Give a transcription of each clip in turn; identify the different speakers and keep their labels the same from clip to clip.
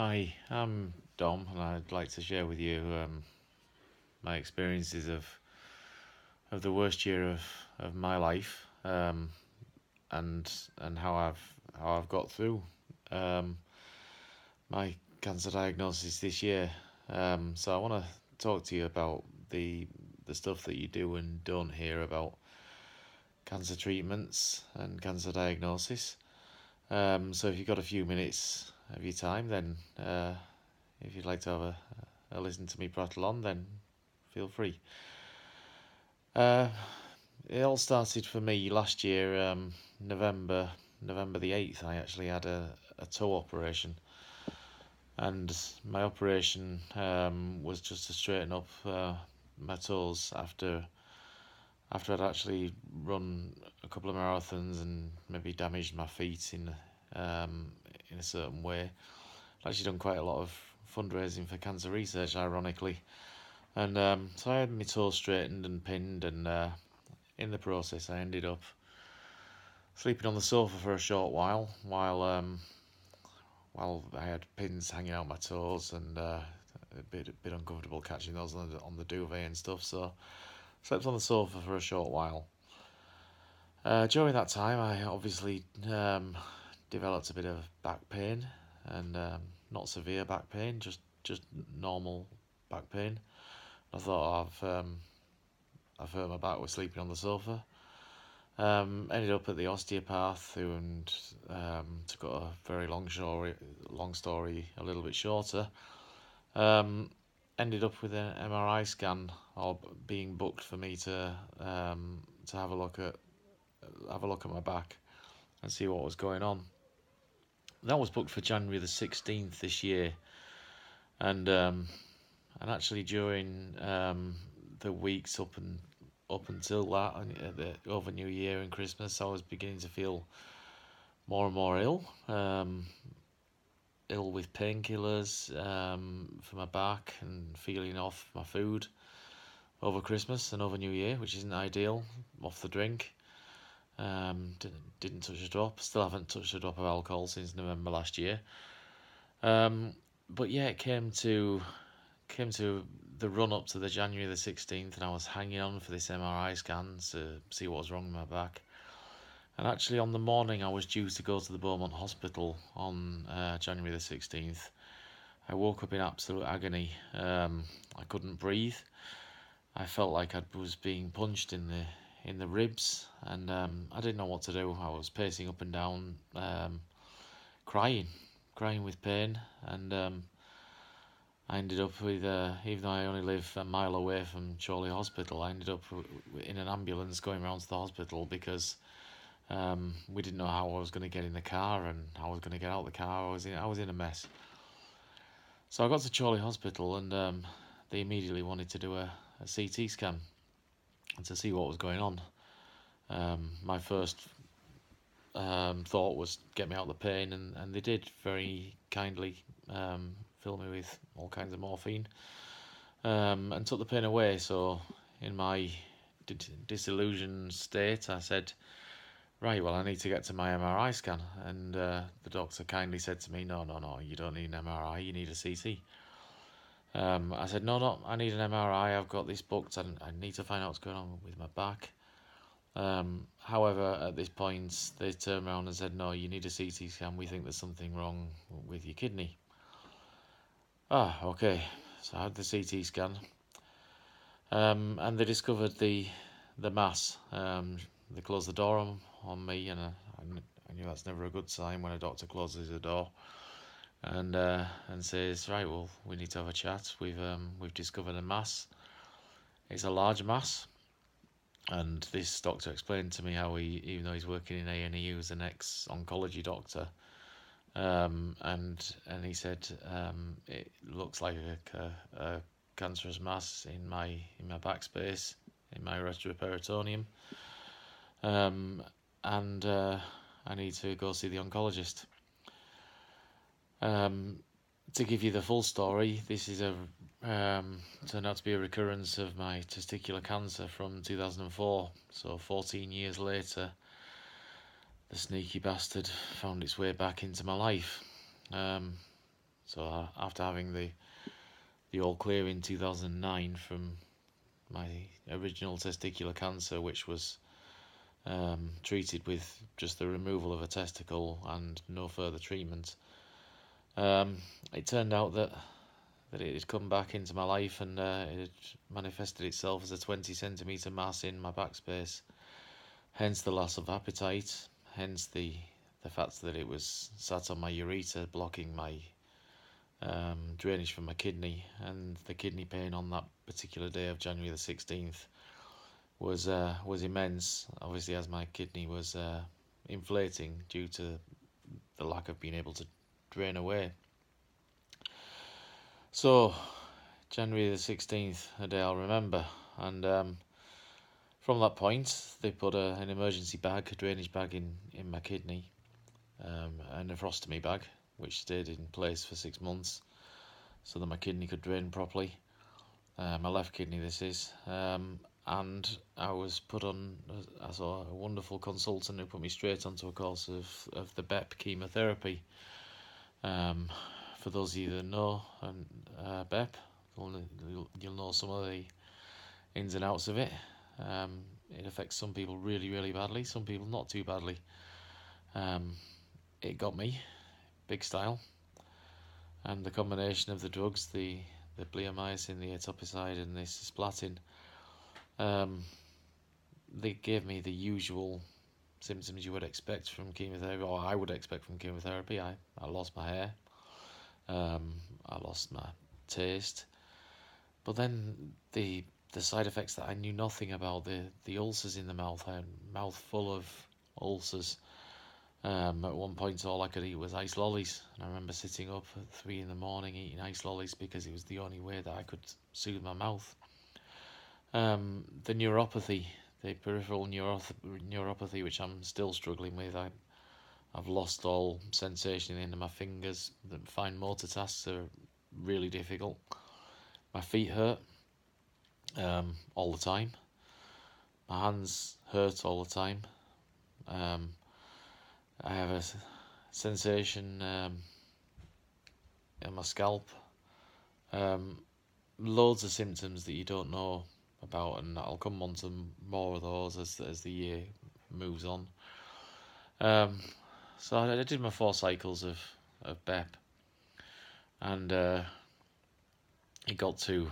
Speaker 1: Hi, I'm Dom, and I'd like to share with you my experiences of the worst year of my life, and how I've got through um, my cancer diagnosis this year. So I want to talk to you about the stuff that you do and don't hear about cancer treatments and cancer diagnosis. So if you've got a few minutes of your time, then if you'd like to have a listen to me prattle on, then feel free. Uh, it all started for me last year, November the 8th. I actually had a toe operation, and my operation was just to straighten up my toes after I'd actually run a couple of marathons and maybe damaged my feet in a certain way. I've actually done quite a lot of fundraising for cancer research, ironically. And so I had my toes straightened and pinned, and in the process, I ended up sleeping on the sofa for a short while I had pins hanging out my toes, and a bit uncomfortable catching those on the duvet and stuff. So slept on the sofa for a short while. During that time, I obviously developed a bit of back pain, and not severe back pain, just normal back pain. I thought I've hurt my back with sleeping on the sofa. Ended up at the osteopath, who, and to cut a very long story a little bit shorter, um, ended up with an MRI scan, or being booked for me to have a look at my back and see what was going on. That was booked for January the 16th this year, and actually during the weeks up until that, over New Year and Christmas, I was beginning to feel more and more ill with painkillers for my back, and feeling off my food over Christmas and over New Year, which isn't ideal. Off the drink, didn't touch a drop. Still haven't touched a drop of alcohol since November last year. Um, but yeah, it came to the run up to the January the 16th, and I was hanging on for this MRI scan to see what was wrong with my back. And actually, on the morning I was due to go to the Beaumont Hospital on January the 16th, I woke up in absolute agony. I couldn't breathe. I felt like I was being punched in the ribs, and I didn't know what to do. I was pacing up and down, crying with pain, and I ended up with, even though I only live a mile away from Chorley Hospital, I ended up in an ambulance going round to the hospital because we didn't know how I was going to get in the car and how I was going to get out of the car. I was in a mess. So I got to Chorley Hospital, and they immediately wanted to do a CT scan and to see what was going on. My first thought was get me out of the pain, and they did very kindly fill me with all kinds of morphine, and took the pain away. So in my disillusioned state, I said, right, well, I need to get to my MRI scan. And the doctor kindly said to me, no, no, no, you don't need an MRI, you need a CT. I said, no, no, I need an MRI, I've got this booked, I need to find out what's going on with my back. However, at this point, they turned around and said, no, you need a CT scan, we think there's something wrong with your kidney. Ah, okay, so I had the CT scan, and they discovered the mass. They closed the door on me, and I knew that's never a good sign when a doctor closes the door and says, right, well, we need to have a chat. We've discovered a mass. It's a large mass, and this doctor explained to me how even though he's working in A&E, he was an ex-oncology doctor, and he said it looks like a cancerous mass in my backspace, in my retroperitoneum, and I need to go see the oncologist. To give you the full story, this is turned out to be a recurrence of my testicular cancer from 2004. So 14 years later, the sneaky bastard found its way back into my life. So after having the all clear in 2009 from my original testicular cancer, which was treated with just the removal of a testicle and no further treatment, it turned out that it had come back into my life, and it had manifested itself as a 20 centimetre mass in my backspace. Hence the loss of appetite, hence the fact that it was sat on my ureter, blocking my drainage from my kidney, and the kidney pain on that particular day of January the 16th was immense. Obviously, as my kidney was inflating due to the lack of being able to drain away. So, January the 16th, a day I'll remember, and from that point, they put an emergency bag, a drainage bag in my kidney, a nephrostomy bag, which stayed in place for 6 months, so that my kidney could drain properly. My left kidney, this is. And I was put on, I saw a wonderful consultant who put me straight onto a course of the BEP chemotherapy. For those of you that know BEP, you'll know some of the ins and outs of it. It affects some people really, really badly, some people not too badly. It got me, big style. And the combination of the drugs, the bleomycin, the etoposide, and the cisplatin, they gave me the usual symptoms you would expect from chemotherapy, or I would expect from chemotherapy. I lost my hair, I lost my taste, but then the side effects that I knew nothing about, the ulcers in the mouth, I had a mouth full of ulcers. At one point, all I could eat was ice lollies, and I remember sitting up at 3 in the morning eating ice lollies because it was the only way that I could soothe my mouth. The neuropathy, the peripheral neuropathy, which I'm still struggling with. I've lost all sensation in the end of my fingers. The fine motor tasks are really difficult. My feet hurt all the time. My hands hurt all the time. I have a sensation in my scalp. Loads of symptoms that you don't know about, and I'll come on to more of those as the year moves on. So I did my 4 cycles of BEP, and it got to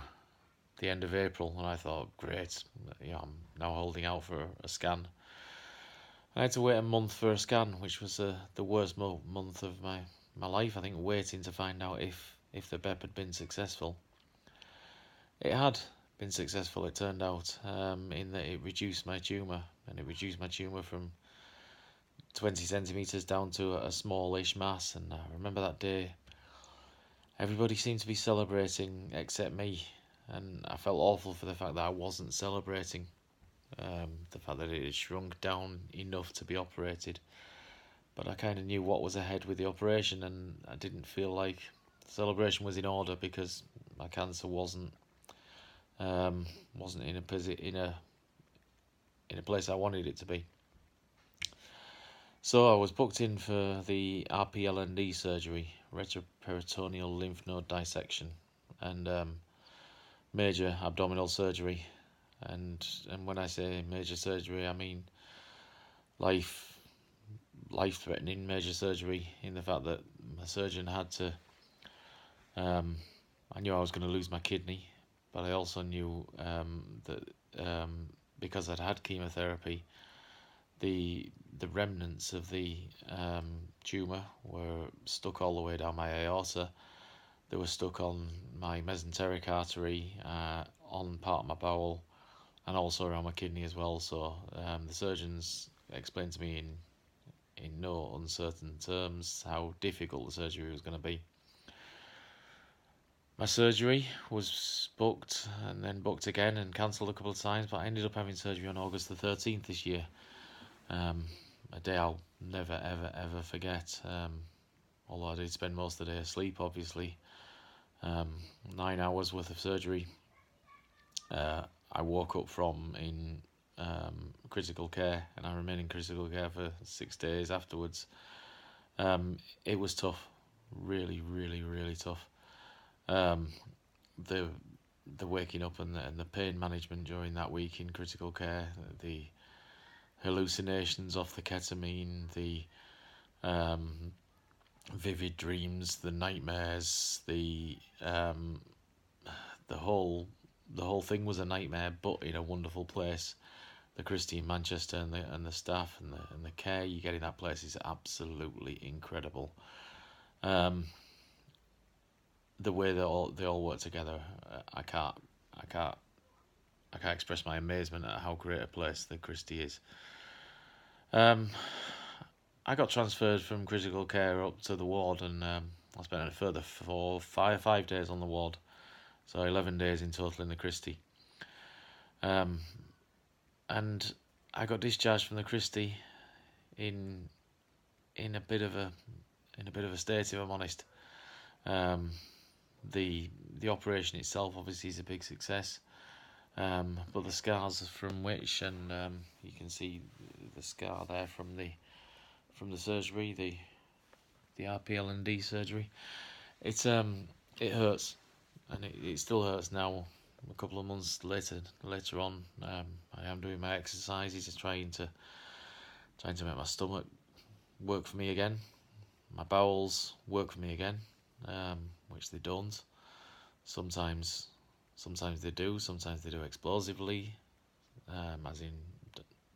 Speaker 1: the end of April, and I thought, great, I'm now holding out for a scan. I had to wait a month for a scan, which was the worst month of my life, I think, waiting to find out if the BEP had been successful. It had been successful, it turned out, in that it reduced my tumour, and it reduced my tumour from 20 centimetres down to a smallish mass. And I remember that day, everybody seemed to be celebrating except me, and I felt awful for the fact that I wasn't celebrating. The fact that it had shrunk down enough to be operated, but I kind of knew what was ahead with the operation, and I didn't feel like the celebration was in order because my cancer wasn't in a place I wanted it to be. So I was booked in for the RPLND surgery, retroperitoneal lymph node dissection, and major abdominal surgery. And when I say major surgery, I mean life-threatening major surgery, in the fact that my surgeon had to. I knew I was going to lose my kidney, but I also knew that because I'd had chemotherapy, the remnants of the tumour were stuck all the way down my aorta. They were stuck on my mesenteric artery, on part of my bowel, and also around my kidney as well. So the surgeons explained to me in no uncertain terms how difficult the surgery was going to be. My surgery was booked and then booked again and cancelled a couple of times, but I ended up having surgery on August the 13th this year. A day I'll never, ever, ever forget. Although I did spend most of the day asleep, obviously. 9 hours worth of surgery. I woke up from in critical care, and I remained in critical care for 6 days afterwards. It was tough. really, really, really tough. Um, the the waking up and the pain management during that week in critical care, the hallucinations off the ketamine, the um, vivid dreams, the nightmares, the whole the whole thing was a nightmare, but in a wonderful place. The Christie in Manchester and the staff and the care you get in that place is absolutely incredible. Um, the way they all work together, I can't I can't express my amazement at how great a place the Christie is. Um, I got transferred from critical care up to the ward, and I spent a further 5 days on the ward, so 11 days in total in the Christie. Um, and I got discharged from the Christie in in a bit of a state, if I'm honest. Um, the operation itself obviously is a big success, but the scars from which, and you can see the scar there from the surgery, the RPL&D surgery. It hurts, and it still hurts now. A couple of months later on, I am doing my exercises, trying to make my stomach work for me again, my bowels work for me again, which they don't. Sometimes, sometimes they do. Sometimes they do explosively, as in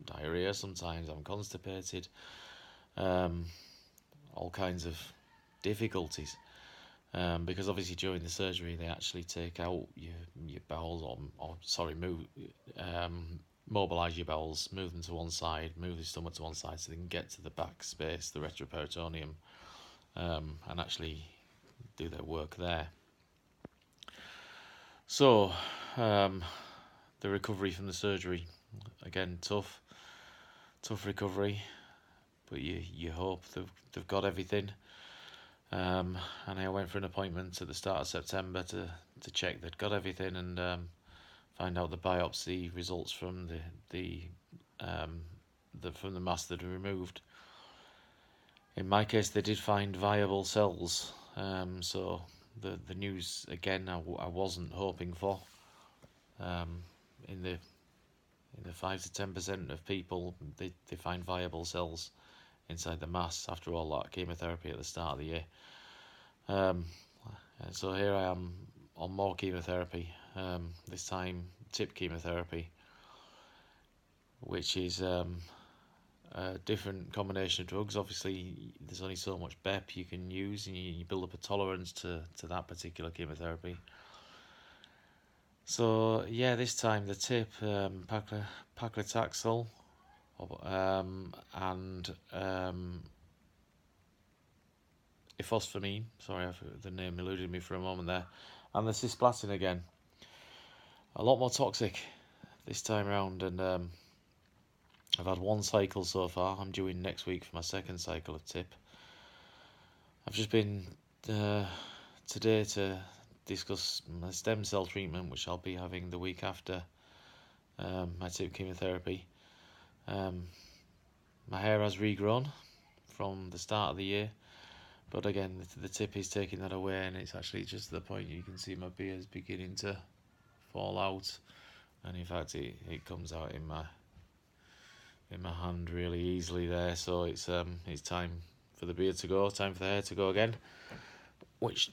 Speaker 1: diarrhea. Sometimes I'm constipated. Um, all kinds of difficulties. Because obviously during the surgery they actually take out your bowels, or sorry, mobilize your bowels, move them to one side, move the stomach to one side, so they can get to the back space, the retroperitoneum, and actually do their work there. So, the recovery from the surgery, again, tough recovery, but you hope they've got everything. And I went for an appointment at the start of September to check they'd got everything and find out the biopsy results from from the mass that were removed. In my case, they did find viable cells. So the news again I wasn't hoping for. In the 5 to 10% of people, they find viable cells inside the mass after all that chemotherapy at the start of the year. So here I am on more chemotherapy, this time TIP chemotherapy, which is a different combination of drugs. Obviously, there's only so much BEP you can use, and you build up a tolerance to that particular chemotherapy. So yeah, this time the TIP, paclitaxel, and ifosfamine. Sorry, the name eluded me for a moment there, and the cisplatin again. A lot more toxic this time around, and I've had one cycle so far. I'm due in next week for my second cycle of TIP. I've just been today to discuss my stem cell treatment, which I'll be having the week after my TIP chemotherapy. My hair has regrown from the start of the year, but again, the TIP is taking that away, and it's actually just to the point you can see my beard's beginning to fall out, and in fact it comes out in my hand really easily there. So it's time for the beard to go, time for the hair to go again, which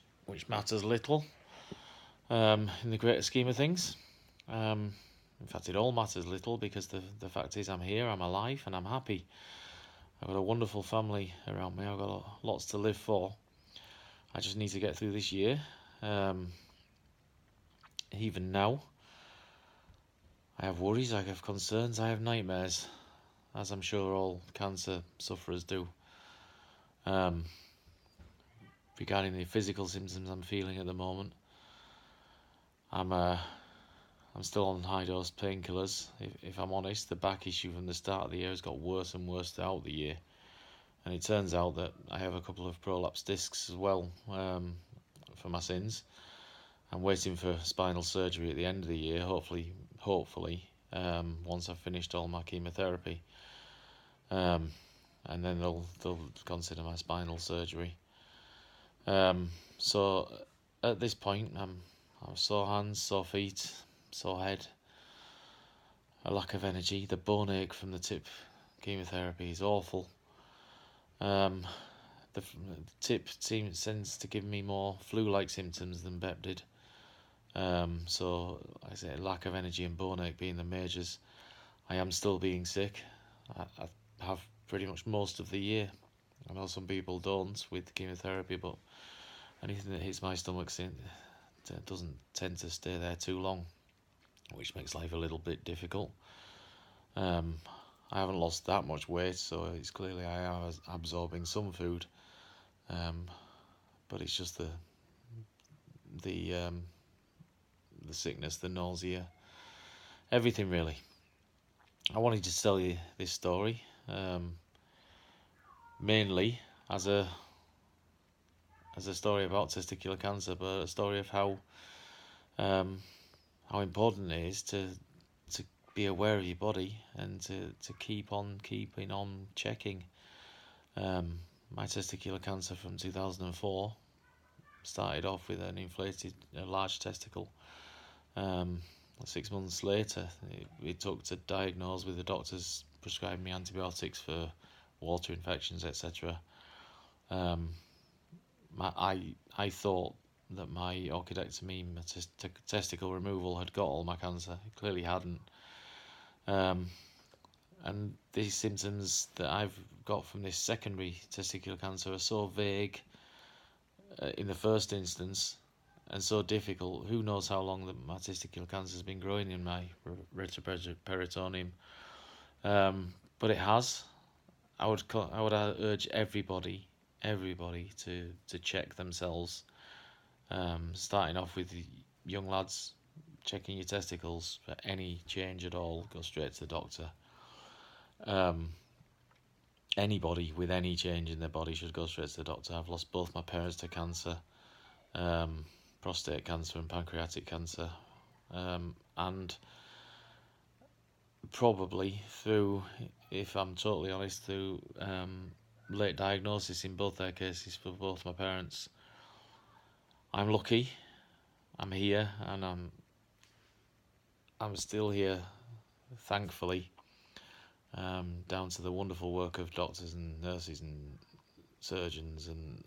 Speaker 1: matters little in the greater scheme of things. In fact, it all matters little, because the fact is I'm here, I'm alive, and I'm happy. I've got a wonderful family around me. I've got lots to live for. I just need to get through this year. Even now, I have worries, I have concerns, I have nightmares, as I'm sure all cancer sufferers do. Regarding the physical symptoms I'm feeling at the moment, I'm still on high dose painkillers. If I'm honest, the back issue from the start of the year has got worse and worse throughout the year, and it turns out that I have a couple of prolapse discs as well, for my sins. I'm waiting for spinal surgery at the end of the year, hopefully, once I've finished all my chemotherapy, and then they'll consider my spinal surgery. So at this point, I'm sore hands, sore feet, sore head, a lack of energy. The bone ache from the tip chemotherapy is awful. The tip tends to give me more flu-like symptoms than Bep did. So like I say, lack of energy and bone ache being the majors. I am still being sick. I have pretty much most of the year. I know some people don't with chemotherapy, but anything that hits my stomach doesn't tend to stay there too long, which makes life a little bit difficult. I haven't lost that much weight, so it's clearly I am absorbing some food, but it's just the um, the sickness, the nausea, everything really. I wanted to tell you this story, mainly as a story about testicular cancer, but a story of um, how important it is to be aware of your body and to keep on keeping on checking. My testicular cancer from 2004 started off with a large testicle. 6 months later, it took to diagnose with the doctors prescribing me antibiotics for water infections, etc. Um, I thought that my orchidectomy, my testicle removal, had got all my cancer. It clearly hadn't. Um, and these symptoms that I've got from this secondary testicular cancer are so vague in the first instance and so difficult. Who knows how long my testicular cancer has been growing in my retroperitoneum? But it has. I would urge everybody to check themselves. Starting off with young lads, checking your testicles for any change at all. Go straight to the doctor. Anybody with any change in their body should go straight to the doctor. I've lost both my parents to cancer, prostate cancer and pancreatic cancer, and probably through, if I'm totally honest, through late diagnosis in both their cases for both my parents. I'm lucky. I'm here, and I'm still here, thankfully, down to the wonderful work of doctors and nurses and surgeons and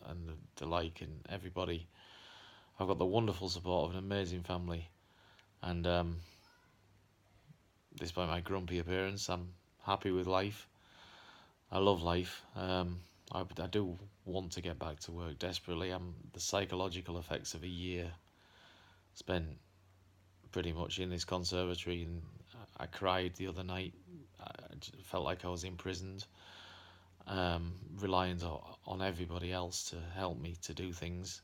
Speaker 1: the like, and everybody. I've got the wonderful support of an amazing family, and despite my grumpy appearance, I'm happy with life. I love life. I do want to get back to work desperately. The psychological effects of a year spent pretty much in this conservatory, and I cried the other night. I felt like I was imprisoned, reliant on everybody else to help me to do things.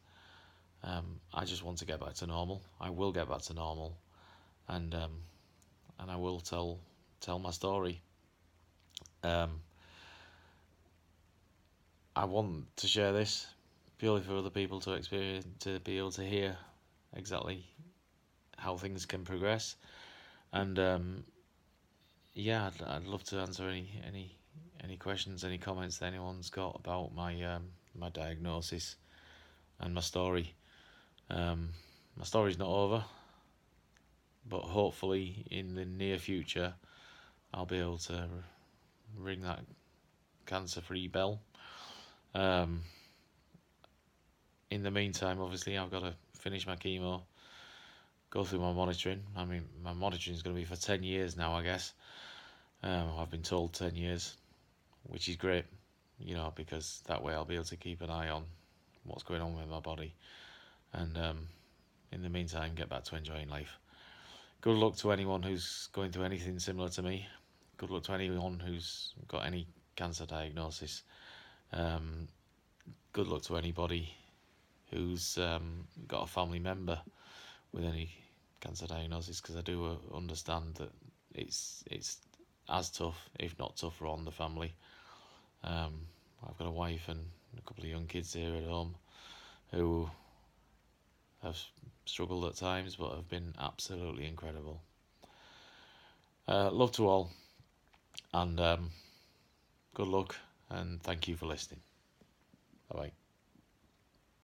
Speaker 1: I just want to get back to normal. I will get back to normal, and I will tell my story. Um, I want to share this purely for other people to experience, to be able to hear exactly how things can progress, and yeah, I'd love to answer any questions, any comments that anyone's got about my diagnosis and my story. My story's not over, but hopefully in the near future I'll be able to ring that cancer-free bell. In the meantime, obviously, I've got to finish my chemo, go through my monitoring. I mean, my monitoring is going to be for 10 years now, I guess. I've been told 10 years, which is great, because that way I'll be able to keep an eye on what's going on with my body. And in the meantime, get back to enjoying life. Good luck to anyone who's going through anything similar to me. Good luck to anyone who's got any cancer diagnosis. Good luck to anybody who's got a family member with any cancer diagnosis, because I do understand that it's as tough, if not tougher, on the family. I've got a wife and a couple of young kids here at home who have struggled at times, but have been absolutely incredible. Love to all, and good luck, and thank you for listening. Bye bye.